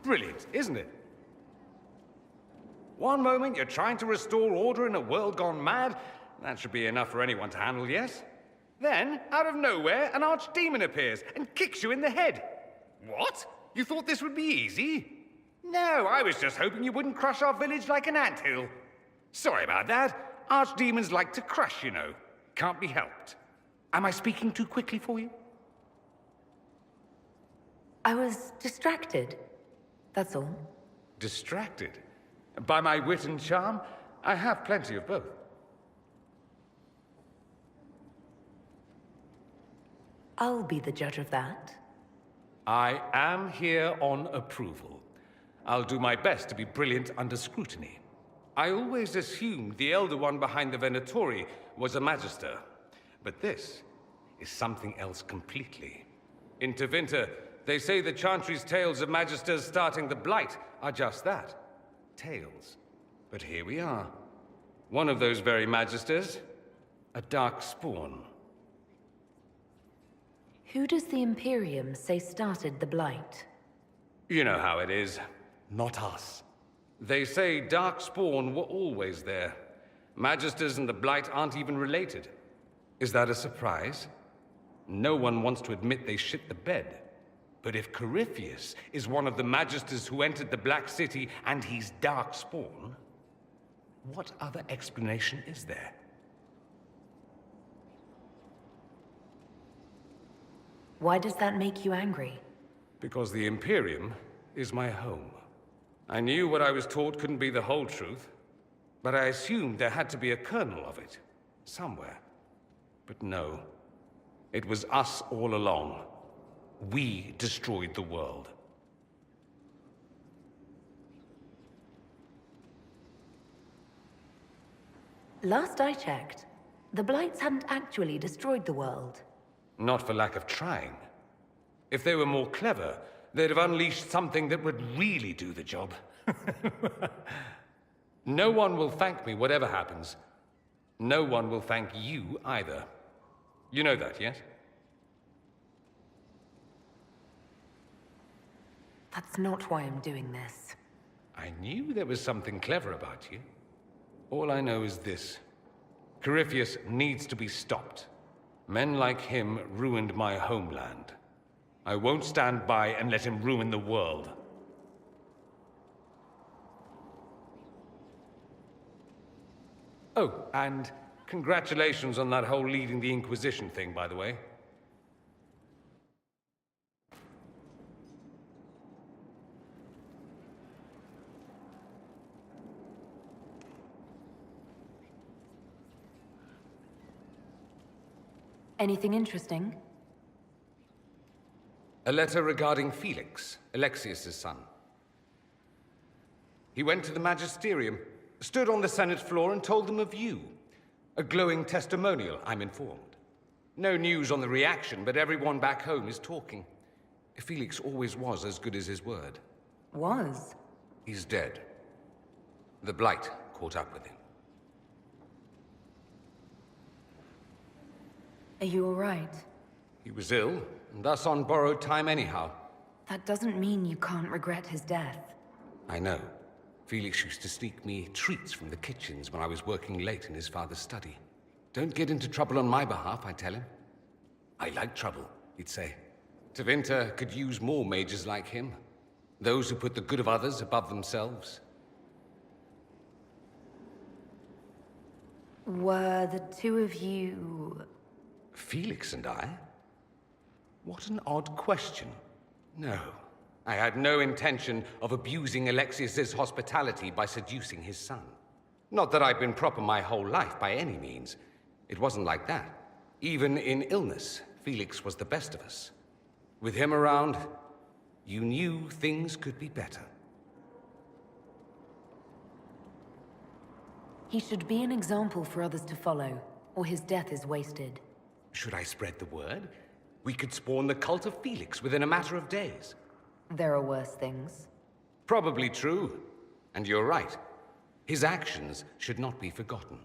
Brilliant, isn't it? One moment you're trying to restore order in a world gone mad. That should be enough for anyone to handle, yes? Then, out of nowhere, an archdemon appears and kicks you in the head. What? You thought this would be easy? No, I was just hoping you wouldn't crush our village like an anthill. Sorry about that. Archdemons like to crush, you know. Can't be helped. Am I speaking too quickly for you? I was distracted. That's all. Distracted? By my wit and charm? I have plenty of both. I'll be the judge of that. I am here on approval. I'll do my best to be brilliant under scrutiny. I always assumed the Elder One behind the Venatori was a Magister. But this is something else completely. In Tevinter, they say the Chantry's tales of Magisters starting the Blight are just that. Tales. But here we are. One of those very Magisters. A dark spawn. Who does the Imperium say started the Blight? You know how it is. Not us. They say Darkspawn were always there. Magisters and the Blight aren't even related. Is that a surprise? No one wants to admit they shit the bed. But if Corypheus is one of the Magisters who entered the Black City and he's Darkspawn, what other explanation is there? Why does that make you angry? Because the Imperium is my home. I knew what I was taught couldn't be the whole truth, but I assumed there had to be a kernel of it, somewhere. But no, it was us all along. We destroyed the world. Last I checked, the Blights hadn't actually destroyed the world. Not for lack of trying. If they were more clever, they'd have unleashed something that would really do the job. No one will thank me, whatever happens. No one will thank you either. You know that, yes? That's not why I'm doing this. I knew there was something clever about you. All I know is this. Corypheus needs to be stopped. Men like him ruined my homeland. I won't stand by and let him ruin the world. Oh, and congratulations on that whole leading the Inquisition thing, by the way. Anything interesting? A letter regarding Felix, Alexius's son. He went to the Magisterium, stood on the Senate floor and told them of you. A glowing testimonial, I'm informed. No news on the reaction, but everyone back home is talking. Felix always was as good as his word. Was? He's dead. The Blight caught up with him. Are you all right? He was ill, and thus on borrowed time anyhow. That doesn't mean you can't regret his death. I know. Felix used to sneak me treats from the kitchens when I was working late in his father's study. Don't get into trouble on my behalf, I tell him. I like trouble, he'd say. Tevinter could use more mages like him. Those who put the good of others above themselves. Were the two of you... Felix and I? What an odd question. No, I had no intention of abusing Alexius's hospitality by seducing his son. Not that I've been proper my whole life by any means. It wasn't like that. Even in illness, Felix was the best of us. With him around, you knew things could be better. He should be an example for others to follow, or his death is wasted. Should I spread the word? We could spawn the cult of Felix within a matter of days. There are worse things. Probably true. And you're right. His actions should not be forgotten.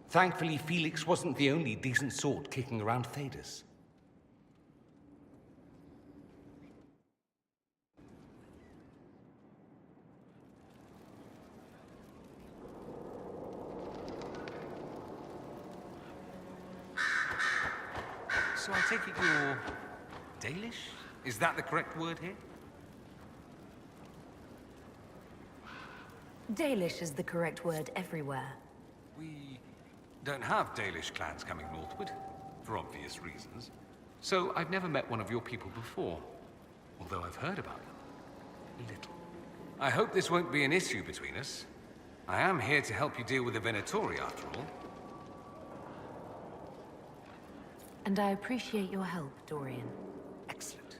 Thankfully, Felix wasn't the only decent sort kicking around Thedas. So I take it you're Dalish? Is that the correct word here? Dalish is the correct word everywhere. We don't have Dalish clans coming northward, for obvious reasons. So I've never met one of your people before, although I've heard about them. A little. I hope this won't be an issue between us. I am here to help you deal with the Venatori, after all. And I appreciate your help, Dorian. Excellent.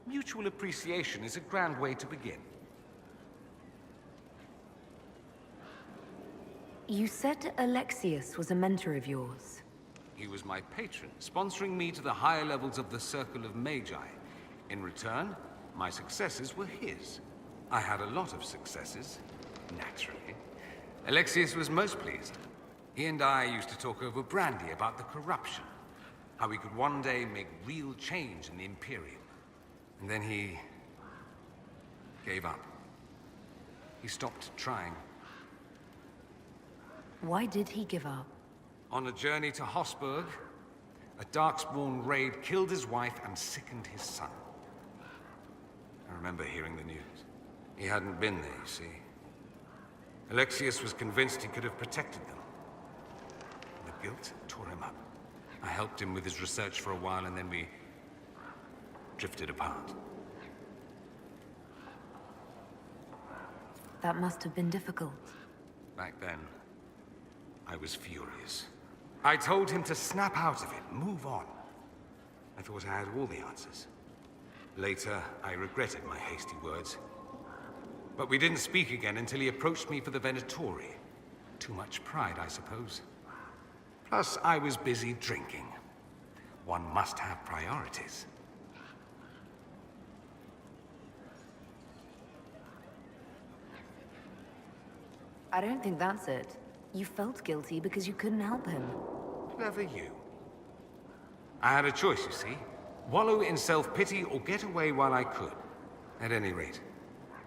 Mutual appreciation is a grand way to begin. You said Alexius was a mentor of yours. He was my patron, sponsoring me to the higher levels of the Circle of Magi. In return, my successes were his. I had a lot of successes, naturally. Alexius was most pleased. He and I used to talk over brandy about the corruption, how we could one day make real change in the Imperium. And then he gave up. He stopped trying. Why did he give up? On a journey to Hossberg, a Darkspawn raid killed his wife and sickened his son. I remember hearing the news. He hadn't been there, you see. Alexius was convinced he could have protected them. The guilt tore him up. I helped him with his research for a while, and then we drifted apart. That must have been difficult. Back then, I was furious. I told him to snap out of it, move on. I thought I had all the answers. Later, I regretted my hasty words. But we didn't speak again until he approached me for the Venatori. Too much pride, I suppose. Plus, I was busy drinking. One must have priorities. I don't think that's it. You felt guilty because you couldn't help him. Clever you. I had a choice, you see. Wallow in self-pity or get away while I could. At any rate,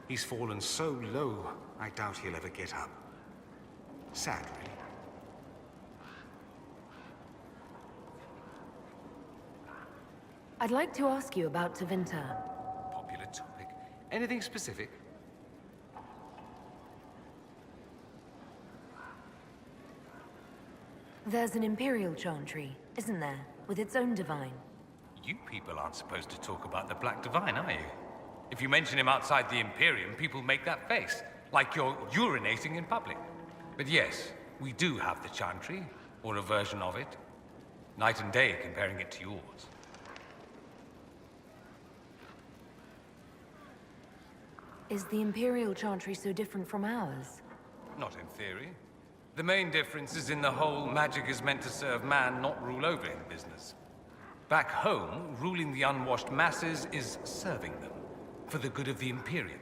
he's fallen so low, I doubt he'll ever get up. Sad, really. I'd like to ask you about Tevinter. Popular topic. Anything specific? There's an Imperial Chantry, isn't there? With its own divine. You people aren't supposed to talk about the Black Divine, are you? If you mention him outside the Imperium, people make that face, like you're urinating in public. But yes, we do have the Chantry, or a version of it. Night and day comparing it to yours. Is the Imperial Chantry so different from ours? Not in theory. The main difference is in the whole magic is meant to serve man, not rule over him business. Back home, ruling the unwashed masses is serving them, for the good of the Imperium.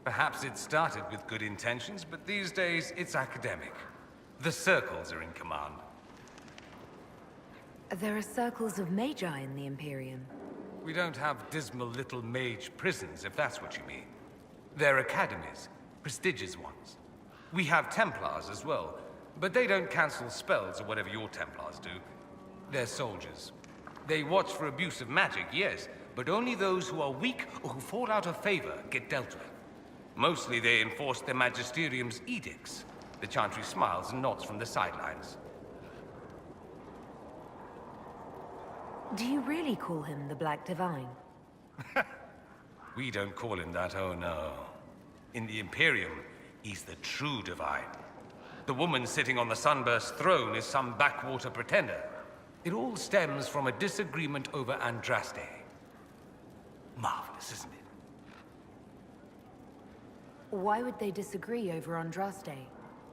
Perhaps it started with good intentions, but these days it's academic. The circles are in command. There are circles of magi in the Imperium. We don't have dismal little mage prisons, if that's what you mean. They're academies, prestigious ones. We have Templars as well, but they don't cancel spells or whatever your Templars do. They're soldiers. They watch for abuse of magic, yes, but only those who are weak or who fall out of favor get dealt with. Mostly they enforce their magisterium's edicts. The Chantry smiles and nods from the sidelines. Do you really call him the Black Divine? We don't call him that, oh no. In the Imperium, he's the true divine. The woman sitting on the Sunburst throne is some backwater pretender. It all stems from a disagreement over Andraste. Marvelous, isn't it? Why would they disagree over Andraste?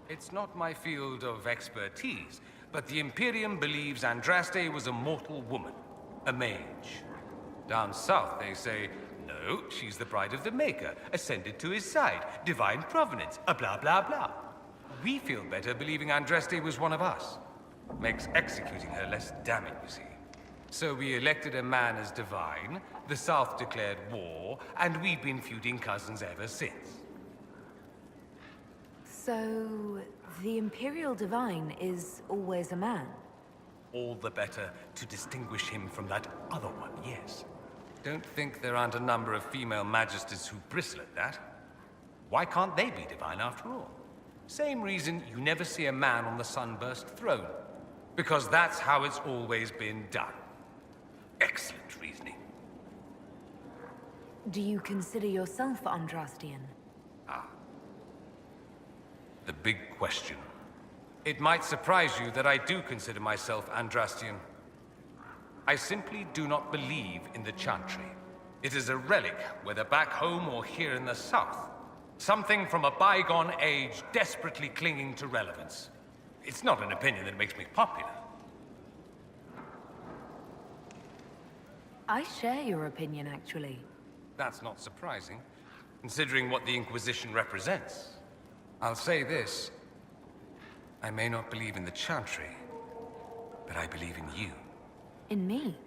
It's not my field of expertise, but the Imperium believes Andraste was a mortal woman, a mage. Down south, they say, no, she's the bride of the Maker, ascended to his side, divine provenance, a blah blah blah. We feel better believing Andraste was one of us. Makes executing her less damning, you see. So we elected a man as divine, the South declared war, and we've been feuding cousins ever since. So, the Imperial Divine is always a man? all the better to distinguish him from that other one, yes. Don't think there aren't a number of female magisters who bristle at that. Why can't they be divine after all? Same reason you never see a man on the Sunburst throne. Because that's how it's always been done. Excellent reasoning. Do you consider yourself Andrastian? The big question. It might surprise you that I do consider myself Andrastian. I simply do not believe in the Chantry. It is a relic, whether back home or here in the south. Something from a bygone age desperately clinging to relevance. It's not an opinion that makes me popular. I share your opinion, actually. That's not surprising, considering what the Inquisition represents. I'll say this. I may not believe in the Chantry, but I believe in you. In me?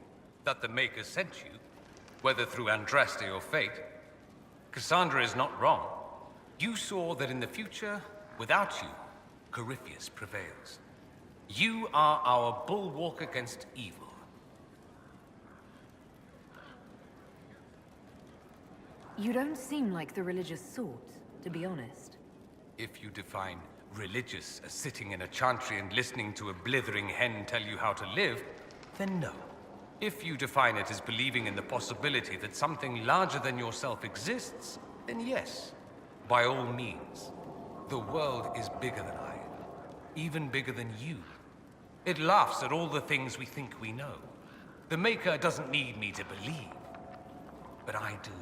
That the Maker sent you, whether through Andraste or fate. Cassandra is not wrong. You saw that in the future, without you, Corypheus prevails. You are our bulwark against evil. You don't seem like the religious sort, to be honest. If you define religious as sitting in a chantry and listening to a blithering hen tell you how to live, then no. If you define it as believing in the possibility that something larger than yourself exists, then yes, by all means. The world is bigger than I, even bigger than you. It laughs at all the things we think we know. The Maker doesn't need me to believe, but I do.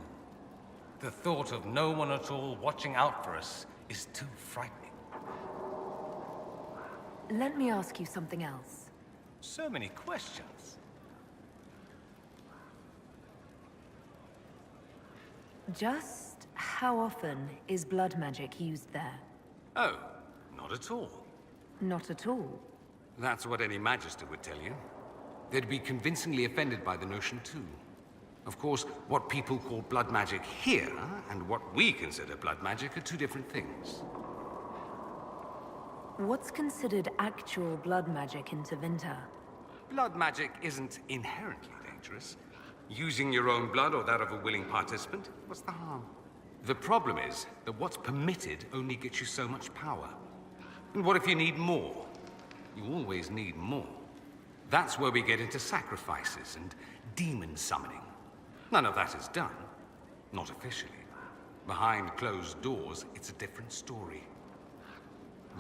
The thought of no one at all watching out for us is too frightening. Let me ask you something else. So many questions. Just how often is blood magic used there? Oh, not at all. Not at all. That's what any Magister would tell you. They'd be convincingly offended by the notion, too. Of course, what people call blood magic here, and what we consider blood magic, are two different things. What's considered actual blood magic in Tevinter? Blood magic isn't inherently dangerous. Using your own blood or that of a willing participant, what's the harm? The problem is that what's permitted only gets you so much power. And what if you need more? You always need more. That's where we get into sacrifices and demon summoning. None of that is done. Not officially. Behind closed doors, it's a different story.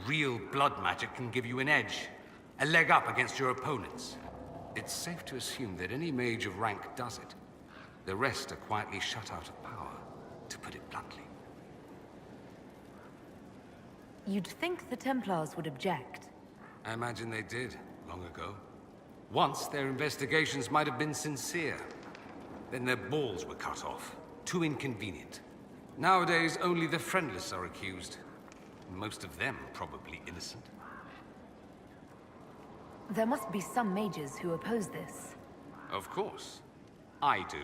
Real blood magic can give you an edge, a leg up against your opponents. It's safe to assume that any mage of rank does it. The rest are quietly shut out of power, to put it bluntly. You'd think the Templars would object. I imagine they did, long ago. Once, their investigations might have been sincere. Then their balls were cut off. Too inconvenient. Nowadays, only the friendless are accused. Most of them probably innocent. There must be some mages who oppose this. Of course. I do.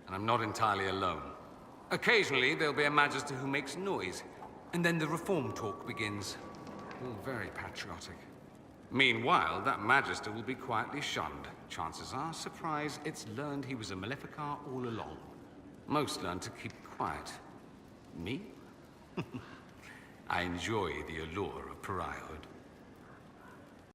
And I'm not entirely alone. Occasionally, there'll be a Magister who makes noise. And then the reform talk begins. All very patriotic. Meanwhile, that Magister will be quietly shunned. Chances are, surprise, it's learned he was a Maleficar all along. Most learn to keep quiet. Me? I enjoy the allure of pariahhood.